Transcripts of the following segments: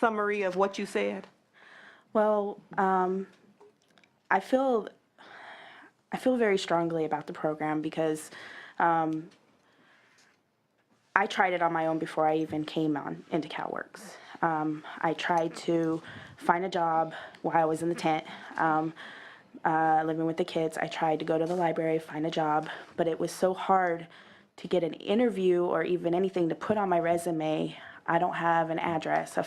summary of what you said? Well, I feel very strongly about the program because I tried it on my own before I even came on into CalWorks. I tried to find a job while I was in the tent, living with the kids. I tried to go to the library, find a job, but it was so hard to get an interview or even anything to put on my resume. I don't have an address, a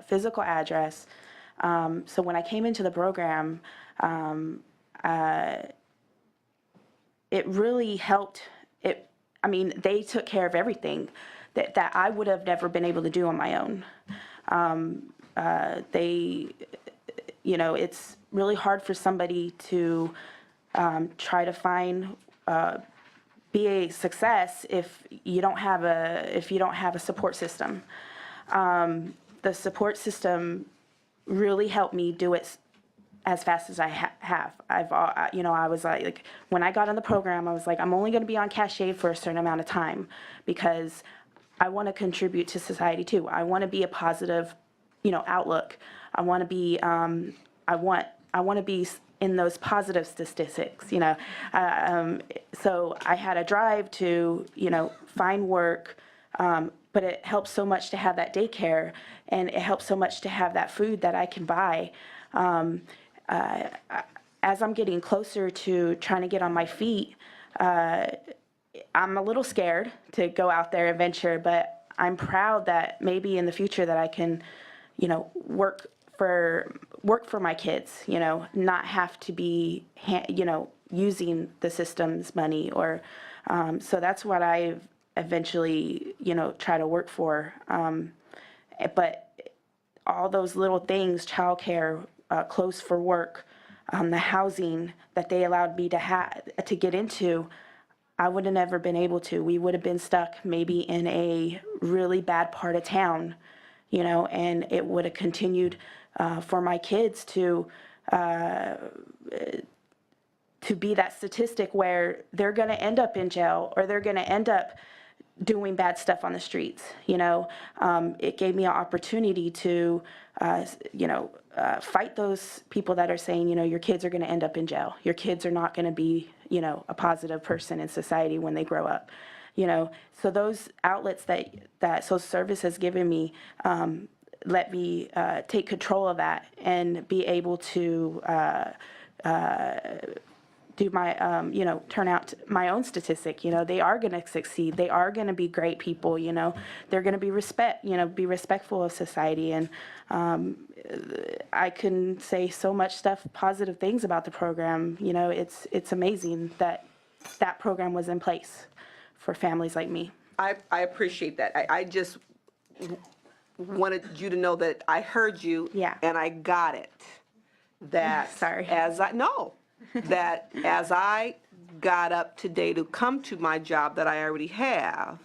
physical address. So when I came into the program, it really helped. They took care of everything that I would have never been able to do on my own. It's really hard for somebody to try to find, be a success if you don't have a support system. The support system really helped me do it as fast as I have. I was like, when I got on the program, I was like, I'm only going to be on cachet for a certain amount of time because I want to contribute to society too. I want to be a positive, outlook. I want to be, I want to be in those positive statistics, So I had a drive to, find work, but it helps so much to have that daycare, and it helps so much to have that food that I can buy. As I'm getting closer to trying to get on my feet, I'm a little scared to go out there and venture, but I'm proud that maybe in the future that I can, work for my kids, not have to be, using the system's money or, so that's what I eventually, try to work for. But all those little things, childcare, clothes for work, the housing that they allowed me to get into, I would have never been able to. We would have been stuck maybe in a really bad part of town, and it would have continued for my kids to be that statistic where they're going to end up in jail or they're going to end up doing bad stuff on the streets. It gave me an opportunity to, fight those people that are saying, your kids are going to end up in jail. Your kids are not going to be, a positive person in society when they grow up. So those outlets that social service has given me, let me take control of that and be able to do my, turn out my own statistic. They are going to succeed. They are going to be great people. They're going to be be respectful of society. And I can say so much positive things about the program. It's amazing that program was in place for families like me. I appreciate that. I just wanted you to know that I heard you. Yeah. And I got it. That Sorry. That as I got up today to come to my job that I already have,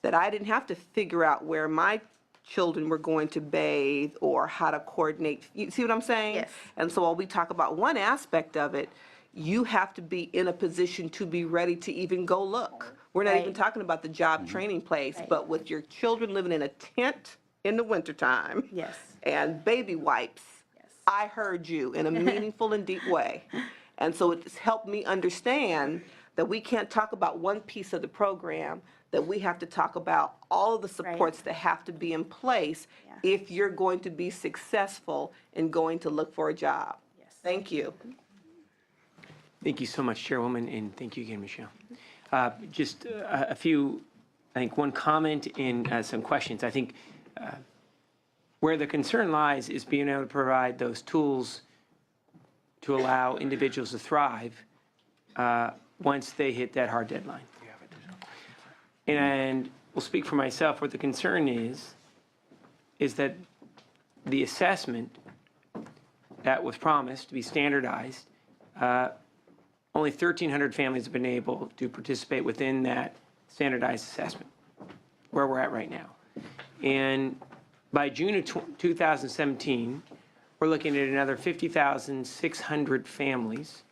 that I didn't have to figure out where my children were going to bathe or how to coordinate. You see what I'm saying? Yes. And so while we talk about one aspect of it, you have to be in a position to be ready to even go look. We're not even talking about the job training place, but with your children living in a tent in the wintertime. Yes. And baby wipes. Yes. I heard you in a meaningful and deep way. And so it's helped me understand that we can't talk about one piece of the program, that we have to talk about all of the supports that have to be in place if you're going to be successful in going to look for a job. Yes. Thank you. Thank you so much, Chairwoman, and thank you again, Michelle. Just a few, I think one comment and some questions. I think where the concern lies is being able to provide those tools to allow individuals to thrive once they hit that hard deadline. And we'll speak for myself. What the concern is that the assessment that was promised to be standardized, only 1,300 families have been able to participate within that standardized assessment, where we're at right now. And by June of 2017, we're looking at another 50,600 families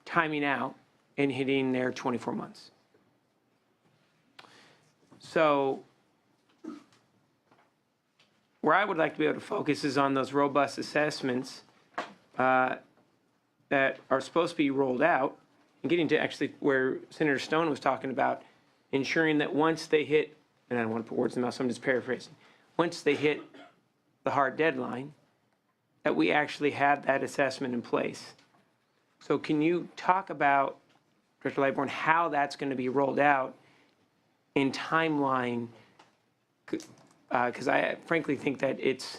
timing out and hitting their 24 months. So where I would like to be able to focus is on those robust assessments that are supposed to be rolled out, and getting to actually where Senator Stone was talking about ensuring that once they hit, and I don't want to put words in the mouth, so I'm just paraphrasing, once they hit the hard deadline, that we actually have that assessment in place. So can you talk about, Director Lightbourne, how that's going to be rolled out in timeline? Because I frankly think that it's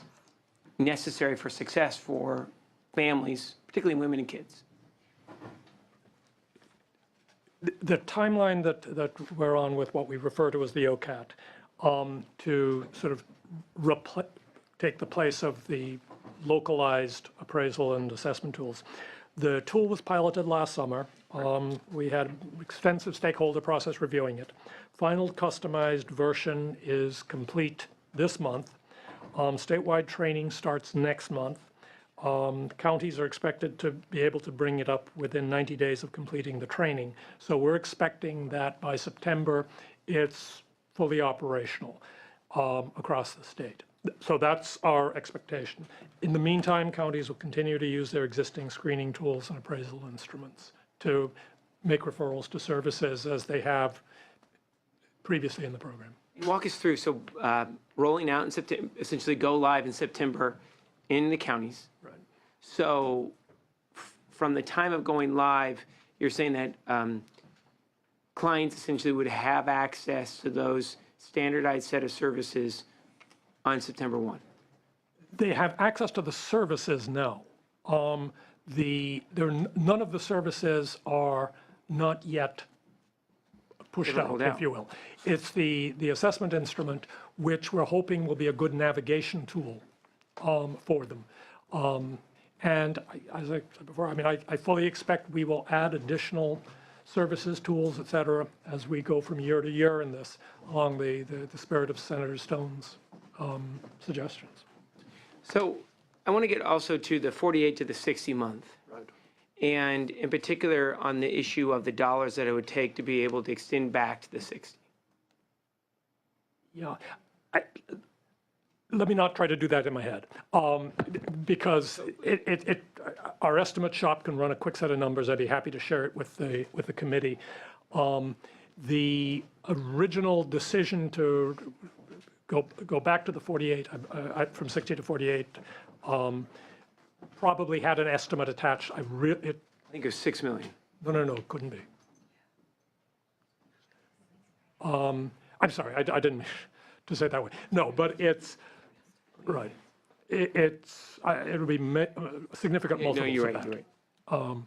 necessary for success for families, particularly women and kids. The timeline that we're on with what we refer to as the OCAT, to sort of take the place of the localized appraisal and assessment tools. The tool was piloted last summer. We had extensive stakeholder process reviewing it. Final customized version is complete this month. Statewide training starts next month. Counties are expected to be able to bring it up within 90 days of completing the training. So we're expecting that by September, it's fully operational across the state. So that's our expectation. In the meantime, counties will continue to use their existing screening tools and appraisal instruments to make referrals to services as they have previously in the program. Walk us through, so rolling out in September, essentially go live in September in the counties. Right. So from the time of going live, you're saying that clients essentially would have access to those standardized set of services on September 1? They have access to the services now. None of the services are not yet pushed out, if you will. It's the assessment instrument, which we're hoping will be a good navigation tool for them. And as I said before, I mean, I fully expect we will add additional services, tools, et cetera, as we go from year to year in this, along the spirit of Senator Stone's suggestions. So I want to get also to the 48 to the 60 month. Right. And in particular on the issue of the dollars that it would take to be able to extend back to the 60. Yeah. Let me not try to do that in my head, because our estimate shop can run a quick set of numbers. I'd be happy to share it with the committee. The original decision to go back to the 48, from 60 to 48, probably had an estimate attached. I think it was 6 million. No, it couldn't be. I'm sorry, I didn't mean to say it that way. No, but it's, right. It'll be significant multiples No, you're of right, that. you're right.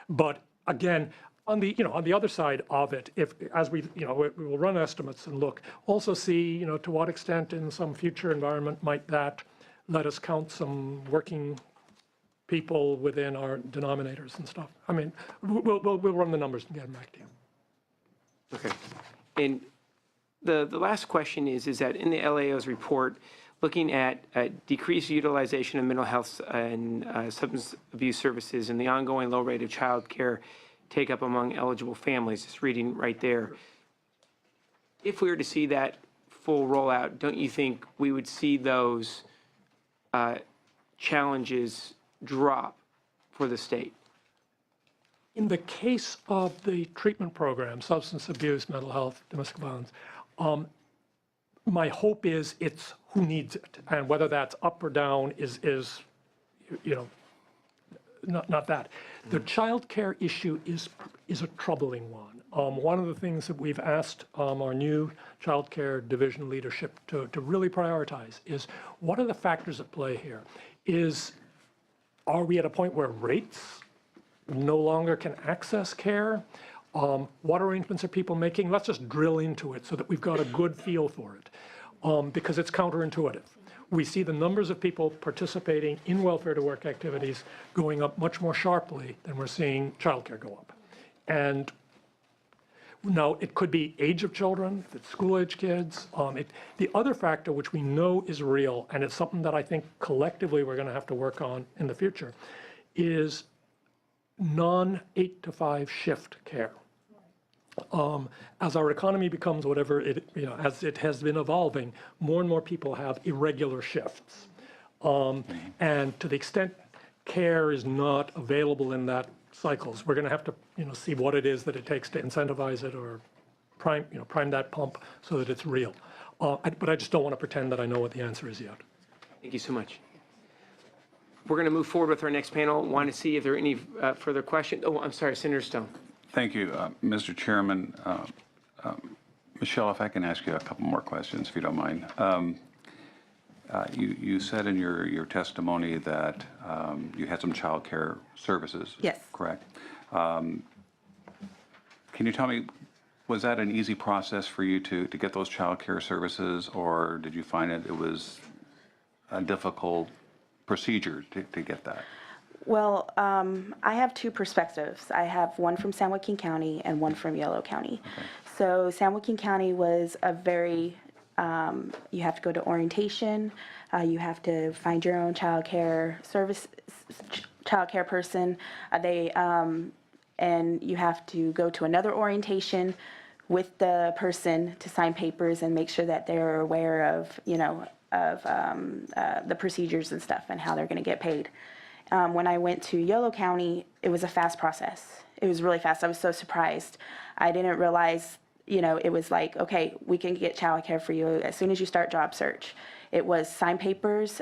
But again, on the other side of it, as we will run estimates and look, also see, to what extent in some future environment might that let us count some working people within our denominators and stuff. I mean, we'll run the numbers and get them back to you. Okay. And the last question is that in the LAO's report, looking at decreased utilization of mental health and substance abuse services and the ongoing low rate of child care take up among eligible families, just reading right there. If we were to see that full rollout, don't you think we would see those challenges drop for the state? In the case of the treatment program, substance abuse, mental health, domestic violence, my hope is it's who needs it, and whether that's up or down is not that. The child care issue is a troubling one. One of the things that we've asked our new child care division leadership to really prioritize is, what are the factors at play here? Are we at a point where rates no longer can access care? What arrangements are people making? Let's just drill into it so that we've got a good feel for it, because it's counterintuitive. We see the numbers of people participating in welfare to work activities going up much more sharply than we're seeing childcare go up. And now it could be age of children, if it's school-age kids. The other factor, which we know is real, and it's something that I think collectively we're going to have to work on in the future, is non-8 to 5 shift care. As our economy becomes whatever it, as it has been evolving, more and more people have irregular shifts. And to the extent care is not available in that cycles, we're going to have to, see what it is that it takes to incentivize it or prime that pump so that it's real. But I just don't want to pretend that I know what the answer is yet. Thank you so much. We're going to move forward with our next panel. Want to see if there are any further questions. Oh, I'm sorry, Senator Stone. Thank you, Mr. Chairman. Michelle, if I can ask you a couple more questions, if you don't mind. You said in your testimony that you had some child care services. Yes. Correct. Can you tell me, was that an easy process for you to get those child care services, or did you find it was a difficult procedure to get that? Well, I have two perspectives. I have one from San Joaquin County and one from Yolo County. Okay. So San Joaquin County was a very, you have to go to orientation, you have to find your own child care service, child care person. And you have to go to another orientation with the person to sign papers and make sure that they're aware of, the procedures and stuff and how they're going to get paid. When I went to Yolo County, it was a fast process. It was really fast. I was so surprised. I didn't realize, it was like, okay, we can get child care for you as soon as you start job search. It was sign papers,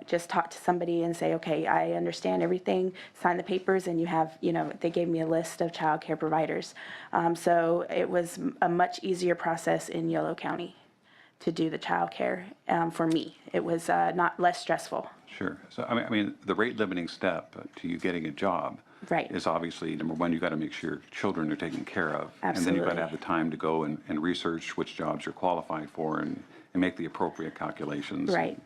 just talk to somebody and say, okay, I understand everything, sign the papers, and you have, they gave me a list of child care providers. So it was a much easier process in Yolo County to do the child care for me. It was less stressful. Sure. So, I mean, the rate limiting step to you getting a job Right. is obviously, number one, you got to make sure your children are taken care of. And then you've got to have the time to go and research which jobs you're qualified for and make the appropriate calculations. Right.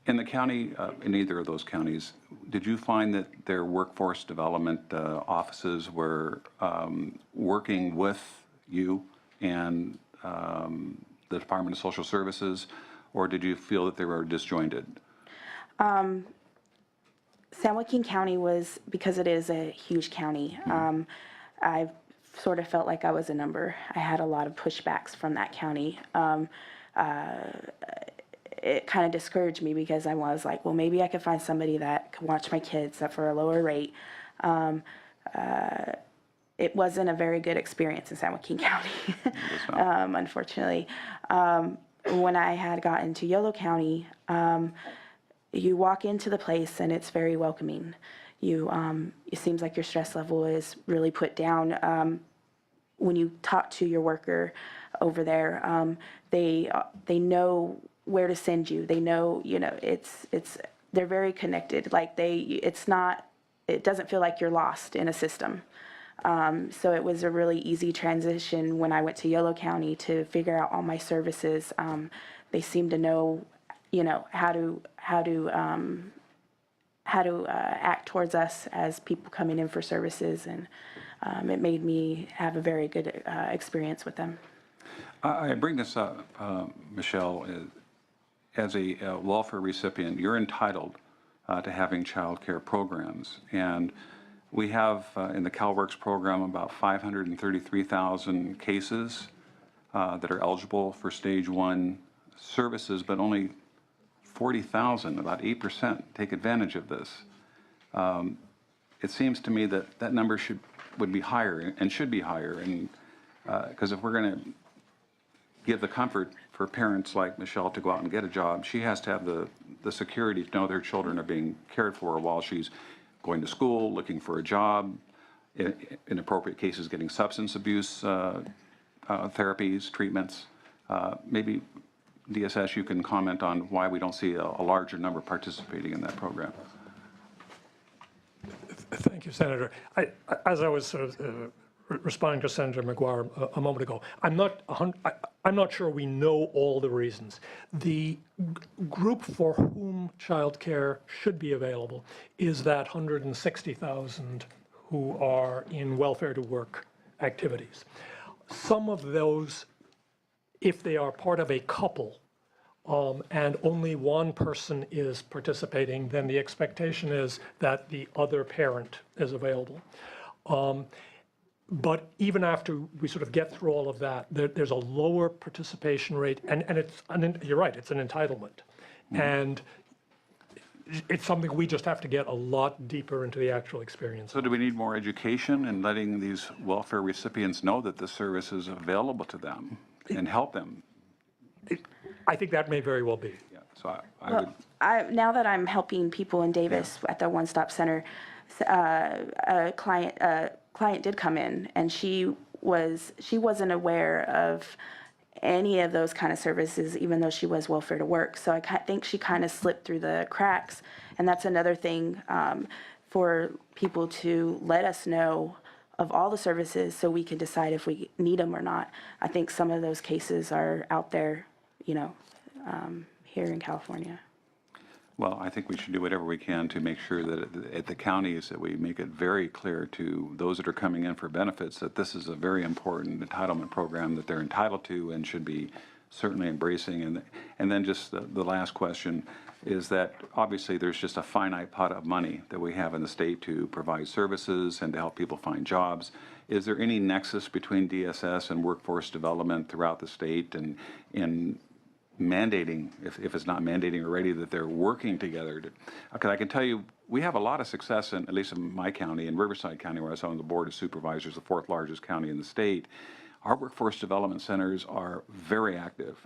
In the county, in either of those counties, did you find that their workforce development offices were working with you and the Department of Social Services, or did you feel that they were disjointed? San Joaquin County was, because it is a huge county, I sort of felt like I was a number. I had a lot of pushbacks from that county. It kind of discouraged me because I was like, well, maybe I could find somebody that could watch my kids for a lower rate. It wasn't a very good experience in San Joaquin County, unfortunately. When I had gotten to Yolo County, you walk into the place and it's very welcoming. It seems like your stress level is really put down. When you talk to your worker over there, they know where to send you. They know, they're very connected. Like it doesn't feel like you're lost in a system. So it was a really easy transition when I went to Yolo County to figure out all my services. They seem to know, how to act towards us as people coming in for services, and it made me have a very good experience with them. I bring this up, Michelle, as a welfare recipient, you're entitled to having child care programs. And we have in the CalWorks program about 533,000 cases that are eligible for stage 1 services, but only 40,000, about 8%, take advantage of this. It seems to me that that number would be higher and should be higher, and because if we're going to give the comfort for parents like Michelle to go out and get a job, she has to have the security to know their children are being cared for while she's going to school, looking for a job, in appropriate cases getting substance abuse therapies, treatments. Maybe DSS, you can comment on why we don't see a larger number participating in that program. Thank you, Senator. As I was sort of responding to Senator McGuire a moment ago, I'm not sure we know all the reasons. The group for whom child care should be available is that 160,000 who are in welfare to work activities. Some of those, if they are part of a couple, and only one person is participating, then the expectation is that the other parent is available. But even after we sort of get through all of that, there's a lower participation rate, and you're right, it's an entitlement. And it's something we just have to get a lot deeper into the actual experience. So do we need more education and letting these welfare recipients know that the service is available to them and help them? I think that may very well be. Yeah, so I would, Now that I'm helping people in Davis at the One Stop Center, a client did come in, and she wasn't aware of any of those kind of services, even though she was welfare to work. So I think she kind of slipped through the cracks, and that's another thing for people to let us know of all the services so we can decide if we need them or not. I think some of those cases are out there, here in California. well, I think we should do whatever we can to make sure that at the counties that we make it very clear to those that are coming in for benefits that this is a very important entitlement program that they're entitled to and should be certainly embracing. And then just the last question is that obviously there's just a finite pot of money that we have in the state to provide services and to help people find jobs. Is there any nexus between DSS and workforce development throughout the state and in mandating, if it's not mandating already, that they're working together? Because I can tell you, we have a lot of success, at least in my county, in Riverside County, where I was on the board of supervisors, the 4th largest county in the state. Our workforce development centers are very active.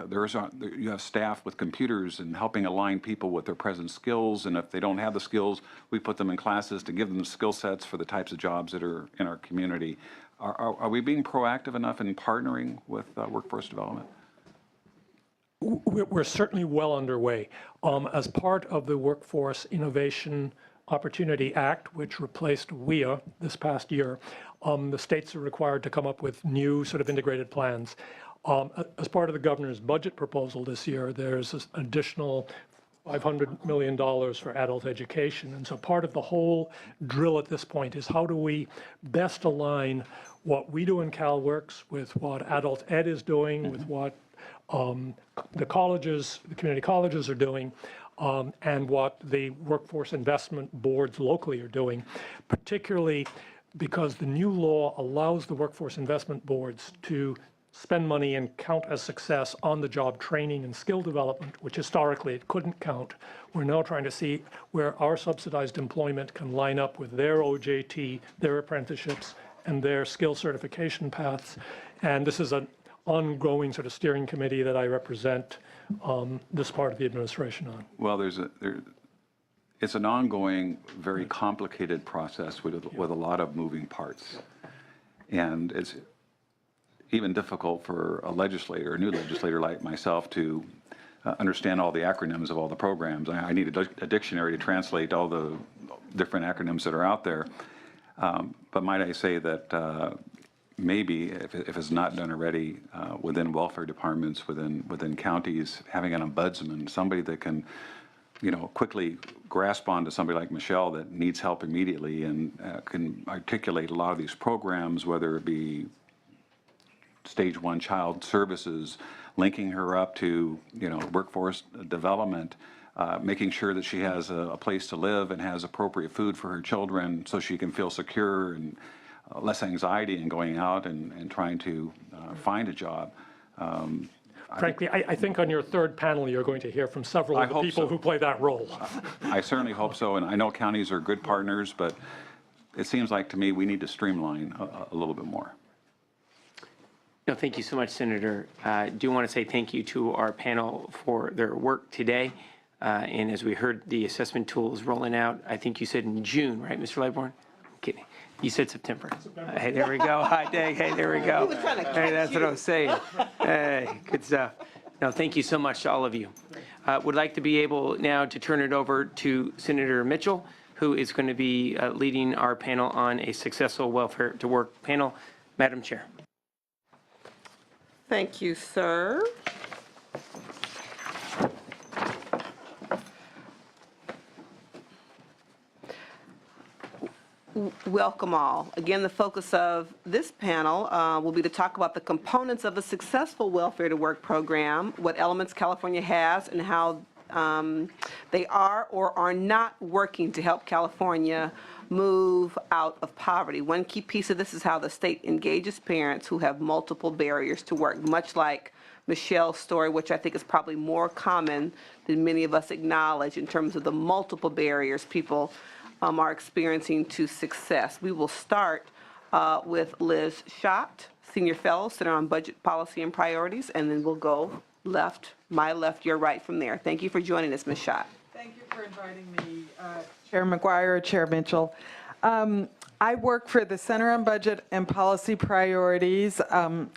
You have staff with computers and helping align people with their present skills, and if they don't have the skills, we put them in classes to give them the skill sets for the types of jobs that are in our community. Are we being proactive enough in partnering with workforce development? We're certainly well underway. As part of the Workforce Innovation Opportunity Act, which replaced WIA this past year, the states are required to come up with new sort of integrated plans. As part of the governor's budget proposal this year, there's an additional $500 million for adult education. And so part of the whole drill at this point is how do we best align what we do in CalWorks with what adult ed is doing, with what the colleges, the community colleges are doing, and what the workforce investment boards locally are doing, particularly because the new law allows the workforce investment boards to spend money and count as success on the job training and skill development, which historically it couldn't count. We're now trying to see where our subsidized employment can line up with their OJT, their apprenticeships, and their skill certification paths. And this is an ongoing sort of steering committee that I represent this part of the administration on. Well, it's an ongoing, very complicated process with a lot of moving parts. And it's even difficult for a legislator, a new legislator like myself, to understand all the acronyms of all the programs. I need a dictionary to translate all the different acronyms that are out there. But might I say that maybe, if it's not done already, within welfare departments, within counties, having an ombudsman, somebody that can, quickly grasp onto somebody like Michelle that needs help immediately and can articulate a lot of these programs, whether it be Stage 1 child services, linking her up to, workforce development, making sure that she has a place to live and has appropriate food for her children so she can feel secure and less anxiety in going out and trying to find a job. Frankly, I think on your third panel, you're going to hear from several of the people who play that role. I certainly hope so, and I know counties are good partners, but it seems like to me we need to streamline a little bit more. No, thank you so much, Senator. I do want to say thank you to our panel for their work today. And as we heard, the assessment tool is rolling out, I think you said in June, right, Mr. Lightbourne? Kidding. You said September. Hey, there we go. Hi, Day. Hey, there we go. Hey, that's what I was saying. Hey, good stuff. No, thank you so much to all of you. Would like to be able now to turn it over to Senator Mitchell, who is going to be leading our panel on a successful welfare to work panel. Madam Chair. Thank you, sir. Welcome all. Again, the focus of this panel will be to talk about the components of a successful welfare to work program, what elements California has, and how they are or are not working to help California move out of poverty. One key piece of this is how the state engages parents who have multiple barriers to work, much like Michelle's story, which I think is probably more common than many of us acknowledge in terms of the multiple barriers people are experiencing to success. We will start with Liz Schott, Senior Fellow, Center on Budget Policy and Priorities, and then we'll go left, my left, your right from there. Thank you for joining us, Ms. Schott. Thank you for inviting me, Chair McGuire, Chair Mitchell. I work for the Center on Budget and Policy Priorities. I'm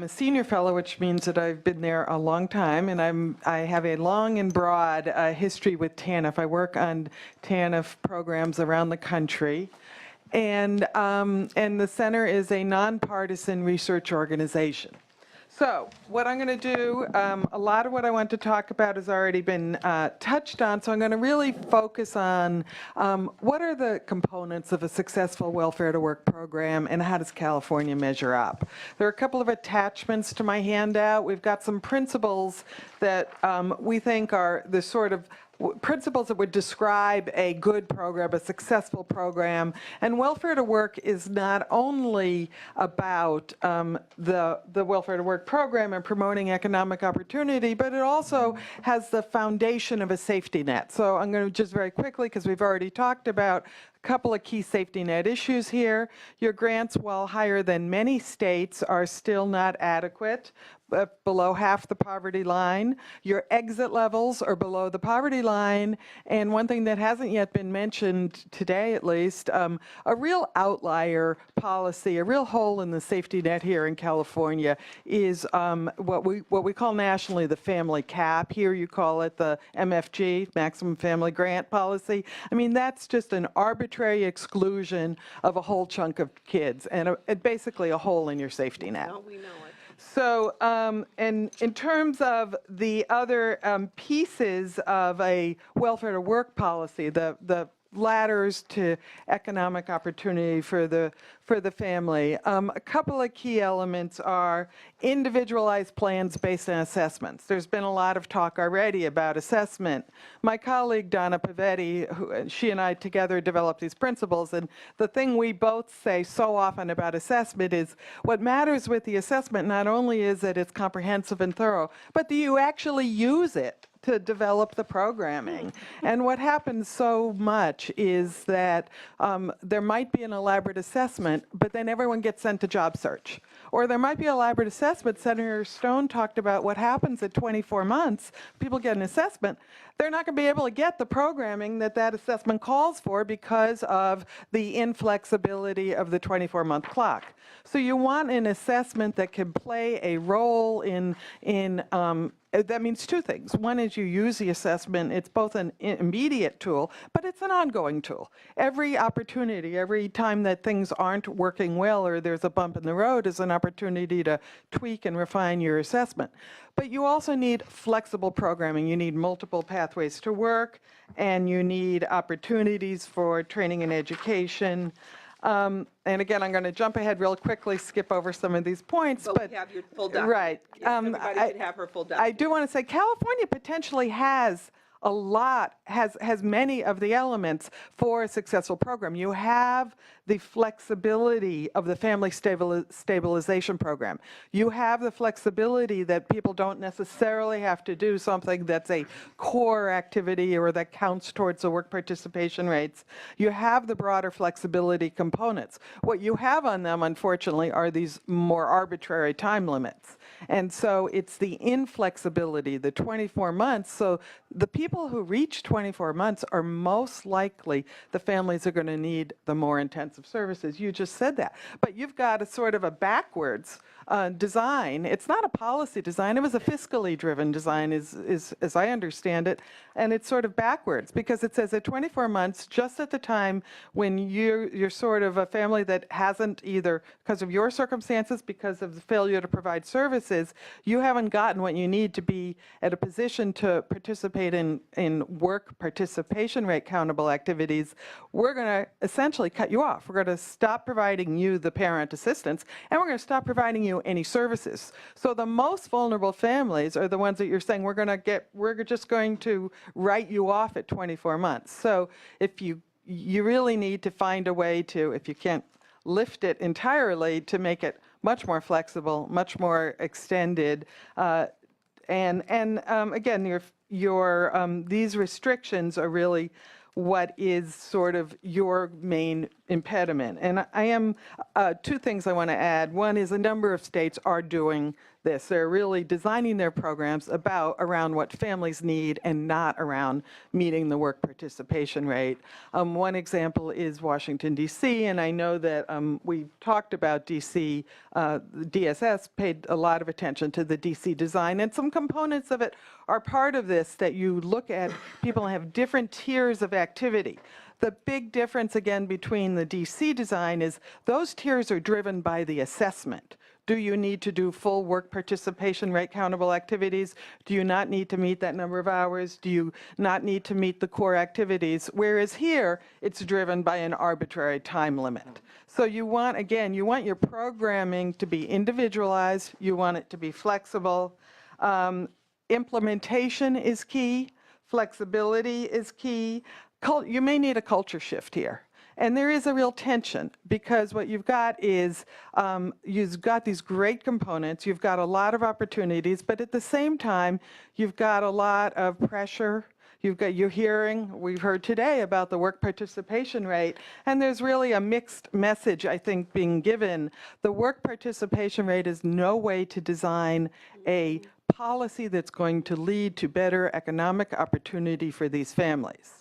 a senior fellow, which means that I've been there a long time, and I have a long and broad history with TANF. I work on TANF programs around the country. And the center is a nonpartisan research organization. So what I'm going to do, a lot of what I want to talk about has already been touched on, so I'm going to really focus on what are the components of a successful welfare to work program and how does California measure up. There are a couple of attachments to my handout. We've got some principles that we think are the sort of principles that would describe a good program, a successful program. And welfare to work is not only about the welfare to work program and promoting economic opportunity, but it also has the foundation of a safety net. So I'm going to just very quickly, because we've already talked about a couple of key safety net issues here. Your grants, while higher than many states, are still not adequate, below half the poverty line. Your exit levels are below the poverty line. And one thing that hasn't yet been mentioned today, at least, a real outlier policy, a real hole in the safety net here in California is what we call nationally the family cap. Here you call it the MFG, maximum family grant policy. I mean, that's just an arbitrary exclusion of a whole chunk of kids and basically a hole in your safety net. Don't we know it? So, and in terms of the other pieces of a welfare to work policy, the ladders to economic opportunity for the family, a couple of key elements are individualized plans based on assessments. There's been a lot of talk already about assessment. My colleague Donna Pavetti, she and I together developed these principles, and the thing we both say so often about assessment is what matters with the assessment not only is that it's comprehensive and thorough, but do you actually use it to develop the programming. And what happens so much is that there might be an elaborate assessment, but then everyone gets sent to job search. Or there might be an elaborate assessment. Senator Stone talked about what happens at 24 months. People get an assessment. They're not going to be able to get the programming that that assessment calls for because of the inflexibility of the 24-month clock. So you want an assessment that can play a role in that means two things. One is you use the assessment. It's both an immediate tool, but it's an ongoing tool. Every opportunity, every time that things aren't working well or there's a bump in the road is an opportunity to tweak and refine your assessment. But you also need flexible programming. You need multiple pathways to work, and you need opportunities for training and education. And again, I'm going to jump ahead real quickly, skip over some of these points. But we have your full document. Right. Yes, everybody should have her full document. I do want to say California potentially has a lot, has many of the elements for a successful program. You have the flexibility of the family stabilization program. You have the flexibility that people don't necessarily have to do something that's a core activity or that counts towards the work participation rates. You have the broader flexibility components. What you have on them, unfortunately, are these more arbitrary time limits. And so it's the inflexibility, the 24 months. So the people who reach 24 months are most likely the families are going to need the more intensive services. You just said that. But you've got a sort of a backwards design. It's not a policy design. It was a fiscally driven design, as I understand it. And it's sort of backwards because it says at 24 months, just at the time when you're sort of a family that hasn't either because of your circumstances, because of the failure to provide services, you haven't gotten what you need to be at a position to participate in work participation rate countable activities, we're going to essentially cut you off. We're going to stop providing you the parent assistance, and we're going to stop providing you any services. So the most vulnerable families are the ones that you're saying, we're just going to write you off at 24 months. So if you really need to find a way to, if you can't lift it entirely, to make it much more flexible, much more extended. Again, these restrictions are really what is sort of your main impediment. And I am, two things I want to add. One is a number of states are doing this. They're really designing their programs around what families need and not around meeting the work participation rate. One example is Washington, D.C., and I know that we talked about D.C. DSS paid a lot of attention to the D.C. design, and some components of it are part of this, that you look at people have different tiers of activity. The big difference, again, between the DC design is those tiers are driven by the assessment. Do you need to do full work participation rate countable activities? Do you not need to meet that number of hours? Do you not need to meet the core activities? Whereas here, it's driven by an arbitrary time limit. So you want, again, you want your programming to be individualized. You want it to be flexible. Implementation is key. Flexibility is key. You may need a culture shift here. And there is a real tension, because what you've got is you've got these great components, you've got a lot of opportunities, but at the same time, you've got a lot of pressure. We've heard today about the work participation rate, and there's really a mixed message, I think, being given. The work participation rate is no way to design a policy that's going to lead to better economic opportunity for these families.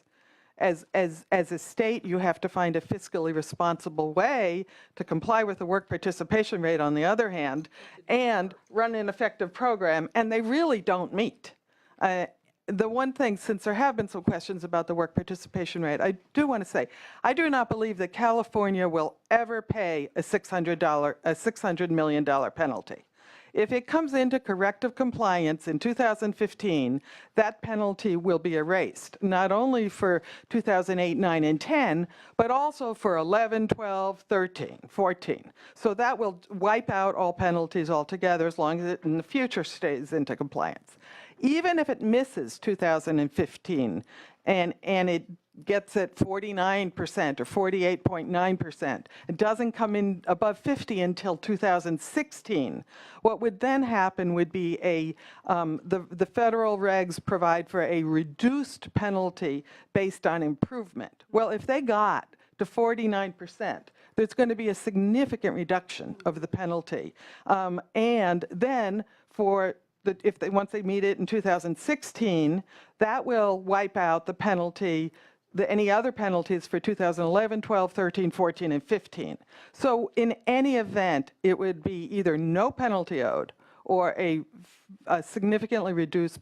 As a state, you have to find a fiscally responsible way to comply with the work participation rate, on the other hand, and run an effective program, and they really don't meet. The one thing, since there have been some questions about the work participation rate, I do want to say, I do not believe that California will ever pay a $600 million penalty. If it comes into corrective compliance in 2015, that penalty will be erased, not only for 2008, 9, and 10, but also for 11, 12, 13, 14. So that will wipe out all penalties altogether, as long as it in the future stays into compliance. Even if it misses 2015 and it gets at 49% or 48.9%, it doesn't come in above 50 until 2016. What would then happen would be the federal regs provide for a reduced penalty based on improvement. Well, if they got to 49%, there's going to be a significant reduction of the penalty. And then once they meet it in 2016, that will wipe out the penalty, any other penalties for 2011, 12, 13, 14, and 15. So in any event, it would be either no penalty owed or a significantly reduced